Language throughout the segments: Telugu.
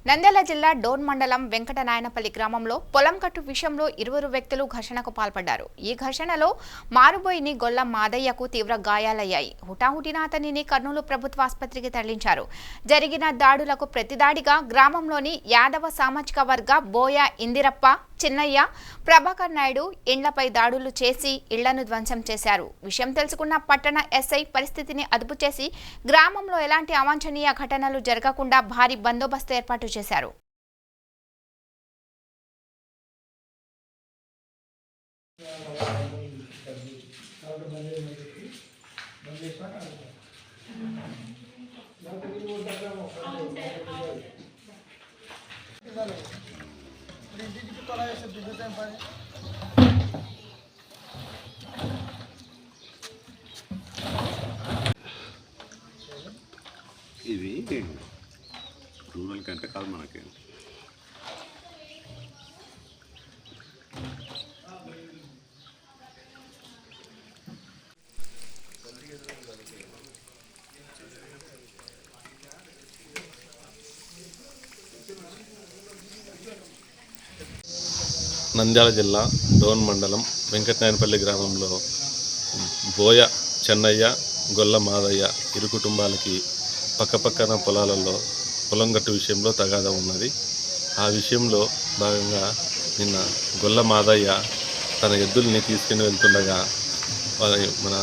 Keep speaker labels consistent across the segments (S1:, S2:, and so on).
S1: నంద్యాల జిల్లా డోన్ మండలం వెంకటనాయనపల్లి గ్రామంలో పొలం కట్టు విషయంలో 20 వ్యక్తులు ఘర్షణకు పాల్పడ్డారు. ఈ ఘర్షణలో మారుబోయిని గొల్ల మాదయ్యకు తీవ్ర గాయాలయ్యాయి. హుటాహుటిన అతనిని కర్నూలు ప్రభుత్వ ఆసుపత్రికి తరలించారు. జరిగిన దాడులకు ప్రతిదాడిగా గ్రామంలోని యాదవ సామాజిక వర్గ బోయ ఇందిరప్ప, చిన్నయ్య, ప్రభాకర్ నాయుడు ఇండ్లపై దాడులు చేసి ఇళ్లను ధ్వంసం చేశారు. విషయం తెలుసుకున్న పట్టణ ఎస్ఐ పరిస్థితిని అదుపు చేసి గ్రామంలో ఎలాంటి అవాంఛనీయ ఘటనలు జరగకుండా భారీ బందోబస్తు ఏర్పాటు చేశారు.
S2: ఇది రూరల్ కంటే కాదు మనకి.
S3: నంద్యాల జిల్లా డోన్ మండలం వెంకటనాయనపల్లి గ్రామంలో బోయ చెన్నయ్య, గొల్ల మాదయ్య ఇరు కుటుంబాలకి పక్కపక్కన పొలాలలో పొలం గట్టు విషయంలో తగాదా ఉన్నది. ఆ విషయంలో భాగంగా నిన్న గొల్ల మాదయ్య తన ఎద్దుల్ని తీసుకుని వెళ్తుండగా మన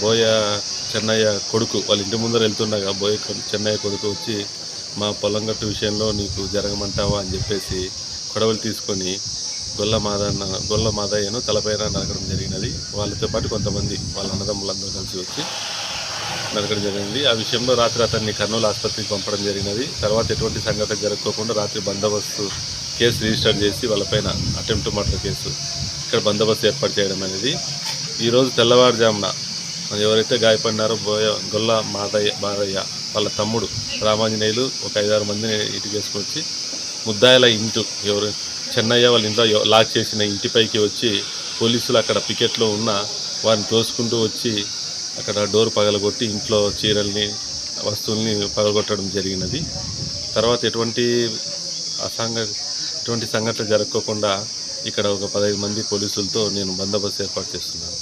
S3: బోయ చెన్నయ్య కొడుకు వాళ్ళ ఇంటి ముందర వెళ్తుండగా బోయ చెన్నయ్య కొడుకు వచ్చి మా పొలం గట్టు విషయంలో నీకు జరగమంటావా అని చెప్పేసి కొడవలు తీసుకొని గొల్ల మాదయ్యను తలపైన నరకడం జరిగినది. వాళ్ళతో పాటు కొంతమంది వాళ్ళ అన్నదమ్ములందరూ కలిసి వచ్చి నరకడం జరిగింది. ఆ విషయంలో రాత్రి అతన్ని కర్నూలు ఆసుపత్రికి పంపడం జరిగినది. తర్వాత ఎటువంటి సంఘటన జరగకోకుండా రాత్రి బందోబస్తు కేసు రిజిస్టర్ చేసి వాళ్ళపైన అటెంప్ట్ మర్డర్ కేసు ఇక్కడ బందోబస్తు ఏర్పాటు చేయడం అనేది. ఈరోజు తెల్లవారుజామున ఎవరైతే గాయపడినారో గొల్ల మాదయ్య వాళ్ళ తమ్ముడు రామాంజనేయులు ఒక 5-6 మందిని ఇంటికి వేసుకొని వచ్చి ముద్దాయిల ఇంటి ఎవరు చెన్నయ్య వాళ్ళ ఇంట్లో లాక్ చేసిన ఇంటిపైకి వచ్చి పోలీసులు అక్కడ పికెట్లో ఉన్న వారిని తోసుకుంటూ వచ్చి అక్కడ డోర్ పగలగొట్టి ఇంట్లో చీరల్ని వస్తువుల్ని పగలగొట్టడం జరిగినది. తర్వాత ఎటువంటి సంఘటన జరగకుండా ఇక్కడ ఒక 15 మంది పోలీసులతో నేను బందోబస్తు ఏర్పాటు చేస్తున్నాను.